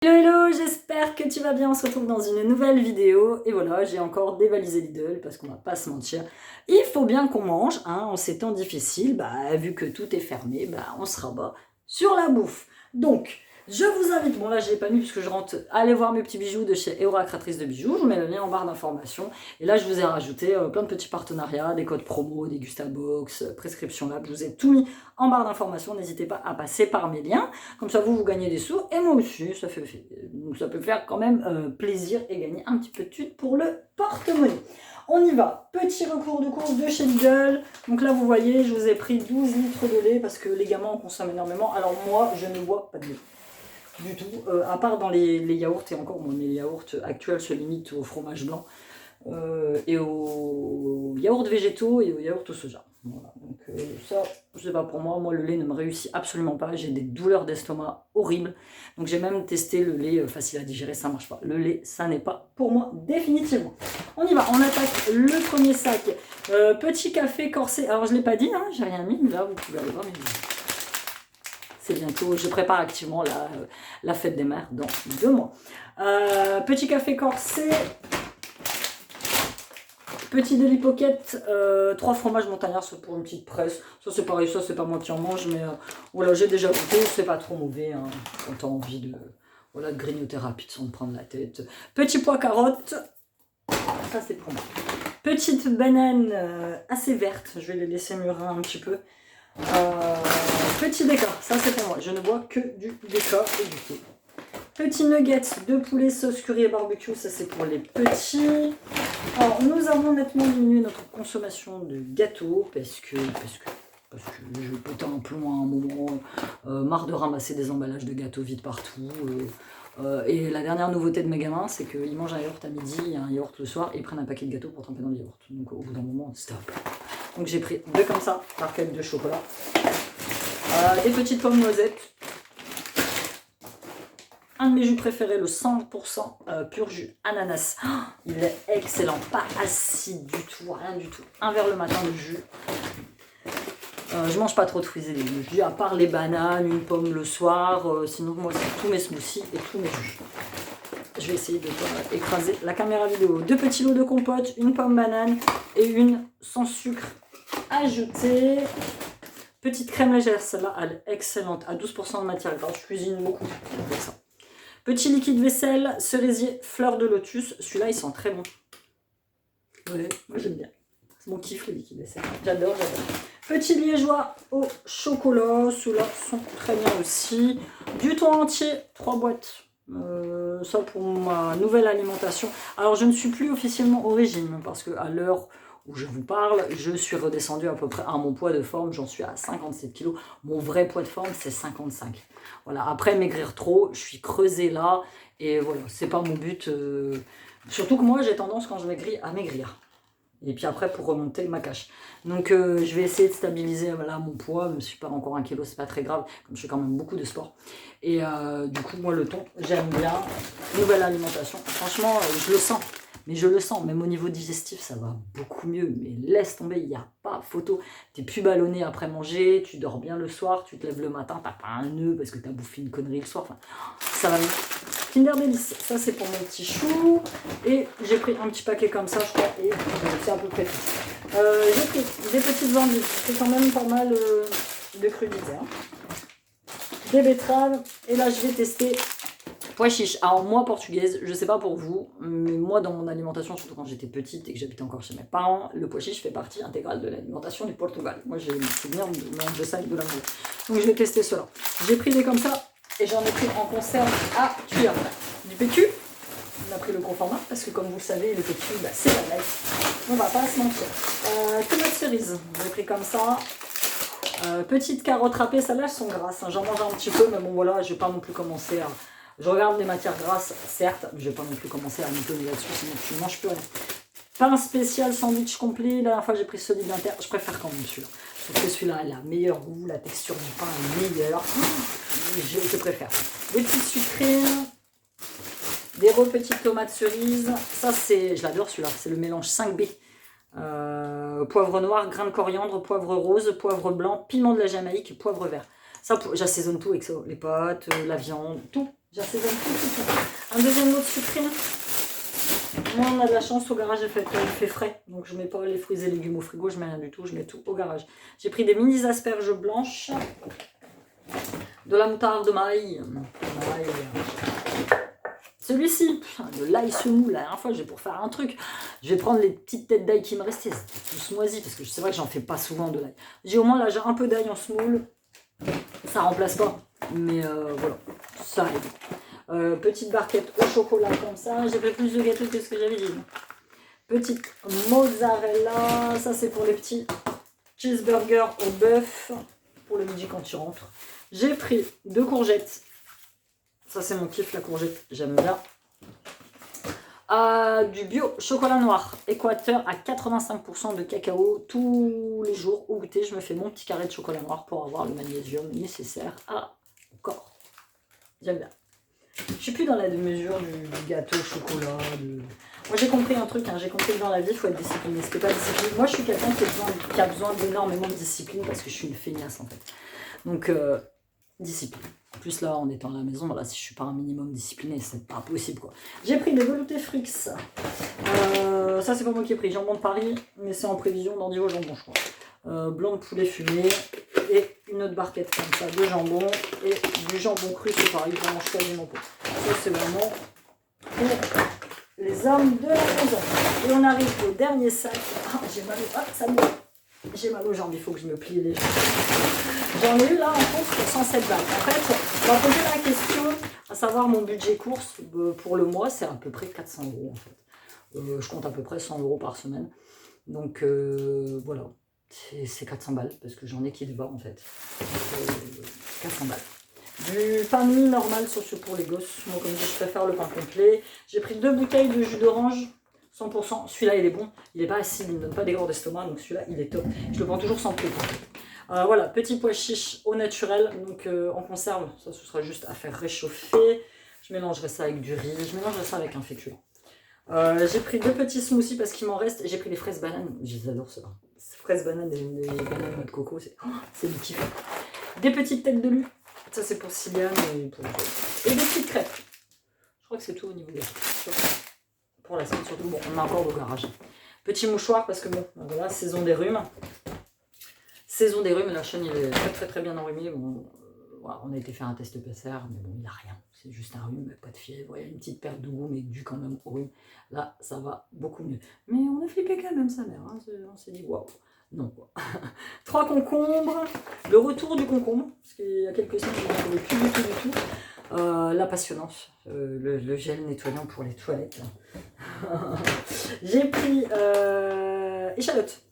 Hello hello, j'espère que tu vas bien, on se retrouve dans une nouvelle vidéo et voilà, j'ai encore dévalisé Lidl parce qu'on va pas se mentir, il faut bien qu'on mange, hein, en ces temps difficiles, vu que tout est fermé, on se rabat sur la bouffe. Donc, je vous invite, bon là je l'ai pas mis puisque je rentre, à aller voir mes petits bijoux de chez Eora Créatrice de bijoux, je vous mets le lien en barre d'informations et là je vous ai rajouté plein de petits partenariats, des codes promo, des Gustabox, Prescription Lab, je vous ai tout mis en barre d'informations, n'hésitez pas à passer par mes liens. Comme ça, vous gagnez des sous et moi aussi, ça peut faire quand même plaisir et gagner un petit peu de thunes pour le porte-monnaie. On y va, petit recours de course de chez Lidl. Donc là, vous voyez, je vous ai pris 12 litres de lait parce que les gamins en consomment énormément. Alors moi, je ne bois pas de lait du tout, à part dans les yaourts, et encore, moi, mes yaourts actuels se limitent au fromage blanc et aux yaourts végétaux et aux yaourts au soja. Voilà, donc ça, je sais pas pour moi, le lait ne me réussit absolument pas, j'ai des douleurs d'estomac horribles, donc j'ai même testé le lait facile à digérer, ça marche pas. Le lait, ça n'est pas pour moi, définitivement. On y va, on attaque le premier sac. Petit café corsé, alors je l'ai pas dit, hein, j'ai rien mis, mais là vous pouvez aller voir mes vidéos. C'est bientôt, je prépare activement la fête des mères dans 2 mois. Petit café corsé. Petit Deli Pocket, 3 fromages montagnards pour une petite presse. Ça c'est pareil, ça c'est pas moi qui en mange, mais voilà, j'ai déjà goûté, c'est pas trop mauvais, hein, quand t'as envie de, voilà, de grignoter rapide sans te prendre la tête. Petit pois carotte, ça c'est pour moi. Petite banane assez verte, je vais les laisser mûrir un petit peu. Petit déca, ça c'est pour moi, je ne bois que du déca et du thé. Petit nuggets de poulet sauce curry et barbecue, ça c'est pour les petits. Alors nous avons nettement diminué notre consommation de gâteaux parce que je pétais un plomb à un moment, marre de ramasser des emballages de gâteaux vides partout. Et la dernière nouveauté de mes gamins, c'est qu'ils mangent un yaourt à midi et un yaourt le soir et ils prennent un paquet de gâteaux pour tremper dans le yaourt. Donc au bout d'un moment, stop. Donc j'ai pris 2 comme ça, par cake de chocolat. Des petites pommes noisettes. Un de mes jus préférés, le 100% pur jus ananas. Oh, il est excellent, pas acide du tout, rien du tout. Un verre le matin de jus. Je mange pas trop de fruits et légumes, je dis à part les bananes, une pomme le soir, sinon moi c'est tous mes smoothies et tous mes jus. Je vais essayer de pas écraser la caméra vidéo. 2 petits lots de compote, une pomme banane et une sans sucre ajoutée. Petite crème légère, celle-là elle est excellente, à 12% de matière grasse, je cuisine beaucoup avec ça. Petit liquide vaisselle, cerisier, fleur de lotus. Celui-là, il sent très bon. Ouais, moi j'aime bien. C'est mon kiff, les liquides vaisselle. J'adore, j'adore. Petit liégeois au chocolat. Ceux-là sont très bien aussi. Du thon entier, 3 boîtes. Ça pour ma nouvelle alimentation. Alors, je ne suis plus officiellement au régime parce qu'à l'heure où je vous parle, je suis redescendue à peu près à mon poids de forme, j'en suis à 57 kg. Mon vrai poids de forme, c'est 55. Voilà, après maigrir trop, je suis creusée là, et voilà, c'est pas mon but. Surtout que moi, j'ai tendance, quand je maigris, à maigrir. Et puis après, pour remonter ma cache. Donc, je vais essayer de stabiliser là, mon poids, même si je perds encore 1 kg, c'est pas très grave, comme je fais quand même beaucoup de sport. Et du coup, moi, le thon, j'aime bien. Nouvelle alimentation. Franchement, je le sens. Mais je le sens, même au niveau digestif, ça va beaucoup mieux. Mais laisse tomber, il n'y a pas photo. T'es plus ballonné après manger, tu dors bien le soir, tu te lèves le matin, t'as pas un nœud parce que t'as bouffé une connerie le soir. Enfin, ça va mieux. Kinder Délice, ça c'est pour mon petit chou. Et j'ai pris un petit paquet comme ça, je crois, et c'est à peu près tout. J'ai pris des petites endives, c'est quand même pas mal de crudités. Hein. Des betteraves, et là je vais tester pois chiche. Alors moi, portugaise, je sais pas pour vous, mais moi dans mon alimentation, surtout quand j'étais petite et que j'habitais encore chez mes parents, le pois chiche fait partie intégrale de l'alimentation du Portugal. Moi j'ai le souvenir de ça et de la manger. Donc je vais tester cela. J'ai pris des comme ça et j'en ai pris en conserve à cuire. Du PQ, on a pris le gros format parce que comme vous le savez, le PQ, c'est la life. On va pas se mentir. Tomates cerises, j'ai pris comme ça. Petites carottes râpées, celles-là elles sont grasses. Hein. J'en mange un petit peu, mais bon voilà, je vais pas non plus commencer à... Je regarde les matières grasses, certes, mais je vais pas non plus commencer à m'étonner là-dessus, sinon tu ne manges plus rien. Pain spécial, sandwich complet. La dernière fois j'ai pris celui d'Inter, je préfère quand même celui-là. Je trouve que celui-là a la meilleure goût, la texture du pain est meilleure. Je préfère. Des petites sucrées, des petites tomates cerises. Ça c'est, je l'adore celui-là, c'est le mélange 5B. Poivre noir, grain de coriandre, poivre rose, poivre blanc, piment de la Jamaïque, poivre vert. Ça, j'assaisonne tout avec ça, les pâtes, la viande, tout. J'assaisonne tout. Un deuxième lot de sucrine. Moi, on a de la chance, au garage, il fait frais. Donc, je ne mets pas les fruits et légumes au frigo, je mets rien du tout, je mets tout au garage. J'ai pris des mini asperges blanches, de la moutarde de maille. Celui-ci, de l'ail semoule. La dernière fois, j'ai pour faire un truc. Je vais prendre les petites têtes d'ail qui me restaient. C'était tous moisis, parce que c'est vrai que j'en fais pas souvent de l'ail. J'ai au moins là, j'ai un peu d'ail en semoule. Ça remplace pas, mais voilà, ça arrive. Petite barquette au chocolat comme ça. J'ai fait plus de gâteaux que ce que j'avais dit. Petite mozzarella. Ça, c'est pour les petits cheeseburgers au bœuf. Pour le midi quand tu rentres. J'ai pris 2 courgettes. Ça, c'est mon kiff, la courgette. J'aime bien. Du bio chocolat noir. Équateur à 85% de cacao. Tous les jours, au goûter, je me fais mon petit carré de chocolat noir pour avoir le magnésium nécessaire à mon corps. J'aime bien. Je suis plus dans la mesure du gâteau au chocolat. Moi, j'ai compris un truc. J'ai compris que dans la vie, il faut être discipliné. C'était pas discipliné. Moi, je suis quelqu'un qui a besoin d'énormément de discipline parce que je suis une feignasse, en fait. Donc, discipline. En plus, là, en étant à la maison, voilà, si je suis pas un minimum discipliné, c'est pas possible, quoi. J'ai pris des veloutés Frix. Ça, c'est pas moi qui ai pris. Jambon de Paris, mais c'est en prévision d'Andy au jambon, je crois. Blanc de poulet fumé et une autre barquette comme ça de jambon et du jambon cru, c'est pareil, je mange quasiment pas. Ça, c'est vraiment pour les hommes de la maison. Et on arrive au dernier sac. Ah, j'ai mal au... Ah, ça me... J'ai mal aux jambes, il faut que je me plie les jambes. J'en ai eu là en course pour 107 balles. En fait, on va poser la question, à savoir mon budget course pour le mois, c'est à peu près 400 € en fait. Je compte à peu près 100 € par semaine. Donc voilà, c'est 400 balles parce que j'en ai qui débat en fait. 400 balles. Du pain de mie normal, sauf pour les gosses. Moi, comme je dis, je préfère le pain complet. J'ai pris 2 bouteilles de jus d'orange. 100%, celui-là il est bon, il n'est pas acide, il ne donne pas des gros d'estomac, donc celui-là il est top. Je le prends toujours sans plus. Voilà, petit pois chiche au naturel, donc en conserve, ça ce sera juste à faire réchauffer. Je mélangerai ça avec du riz, je mélangerai ça avec un féculent. J'ai pris 2 petits smoothies parce qu'il m'en reste, j'ai pris les fraises bananes, je les adore ça. Fraises bananes et les bananes noix de coco, c'est du kiff. Des petites têtes de lu, ça c'est pour Siliane et pour et des petites crêpes. Je crois que c'est tout au niveau des crêpes. Pour la semaine surtout, bon, on a encore au garage. Petit mouchoir parce que bon, voilà, saison des rhumes. Saison des rhumes, la chaîne il est très très très bien enrhumée. Bon, voilà, on a été faire un test PCR, mais bon, il n'y a rien. C'est juste un rhume, pas de fièvre, il y a une petite perte de goût, mais dû quand même au rhume. Là, ça va beaucoup mieux. Mais on a flippé quand même sa mère, hein. On s'est dit, waouh, non quoi. 3 concombres, le retour du concombre, parce qu'il y a quelques semaines, je ne trouvais plus du tout. La passionnance, le gel nettoyant pour les toilettes. J'ai pris échalote.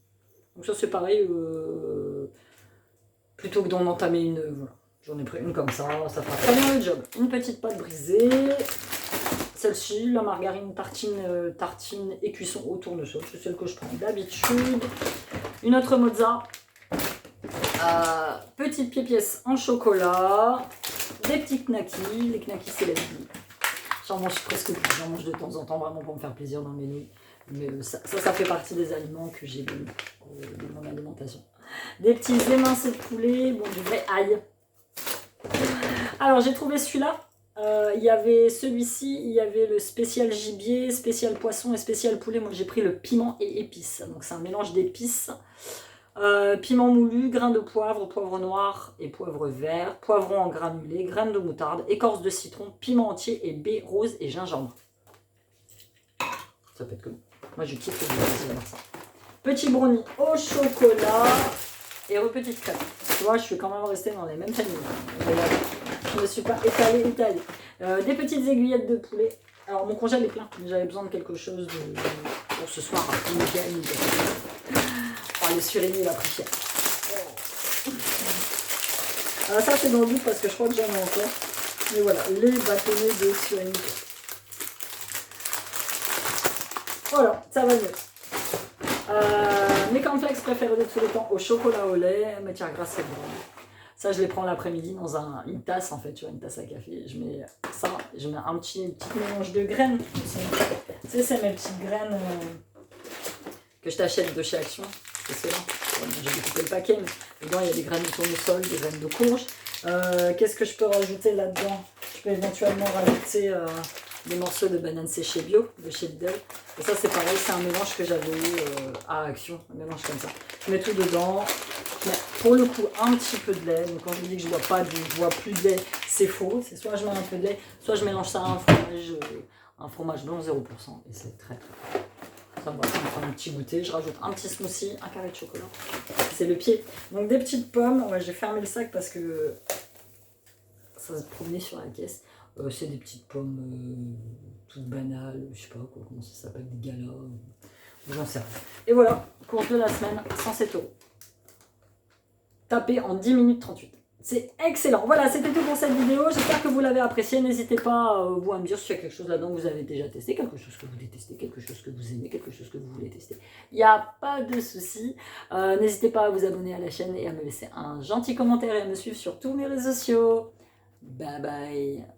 Donc ça c'est pareil, plutôt que d'en entamer une, voilà. J'en ai pris une comme ça fera très bien le job. Une petite pâte brisée. Celle-ci, la margarine tartine et cuisson au tournesol, c'est celle que je prends d'habitude. Une autre mozza. Petite pièce en chocolat. Des petits knackis, les knackis c'est la vie. J'en mange presque plus, j'en mange de temps en temps vraiment pour me faire plaisir dans mes nouilles. Mais ça fait partie des aliments que j'ai de mon alimentation. Des petits émincés de poulet, bon du vrai ail. Alors j'ai trouvé celui-là. Il y avait celui-ci, il y avait le spécial gibier, spécial poisson et spécial poulet. Moi j'ai pris le piment et épices. Donc c'est un mélange d'épices. Piment moulu, grains de poivre, poivre noir et poivre vert, poivron en granulé, graines de moutarde, écorce de citron, piment entier et baies rose et gingembre. Ça peut être comme moi je kiffe le ça. Petit brownie au chocolat et petite crème. Tu vois, je suis quand même restée dans les mêmes familles. Je ne me suis pas étalée. Des petites aiguillettes de poulet. Alors mon congèle est plein, mais j'avais besoin de quelque chose pour ce soir. Le surimi la pris cher. Alors ça c'est dans le doute parce que je crois que j'en ai encore. Mais voilà, les bâtonnets de surimi. Voilà, ça va mieux. Mes cornflakes préférés de tous les temps au chocolat au lait, matière grasse et bon. Ça je les prends l'après-midi dans une tasse en fait, tu vois, une tasse à café. Je mets ça, je mets un petit mélange de graines. Tu sais, c'est mes petites graines que je t'achète de chez Action. C'est là. J'ai découpé le paquet, mais dedans il y a des graines de tournesol, des graines de courge. Qu'est-ce que je peux rajouter là-dedans? Tu peux éventuellement rajouter des morceaux de banane séchée bio, de chez Lidl. Et ça, c'est pareil, c'est un mélange que j'avais eu à Action, un mélange comme ça. Je mets tout dedans. Je mets pour le coup un petit peu de lait. Donc quand je vous dis que je ne bois plus de lait, c'est faux. C'est soit je mets un peu de lait, soit je mélange ça à un fromage blanc 0%. Et c'est très très bon. Ça me fait un petit goûter. Je rajoute un petit smoothie, un carré de chocolat. C'est le pied. Donc des petites pommes. Ouais, j'ai fermé le sac parce que ça se promenait sur la caisse. C'est des petites pommes toutes banales. Je sais pas quoi, comment ça s'appelle, des galas. J'en sais rien. Et voilà, course de la semaine, 107 €. Tapez en 10 minutes 38. C'est excellent. Voilà, c'était tout pour cette vidéo. J'espère que vous l'avez apprécié. N'hésitez pas, vous, à me dire s'il y a quelque chose là-dedans que vous avez déjà testé, quelque chose que vous détestez, quelque chose que vous aimez, quelque chose que vous voulez tester. Il n'y a pas de souci. N'hésitez pas à vous abonner à la chaîne et à me laisser un gentil commentaire et à me suivre sur tous mes réseaux sociaux. Bye bye.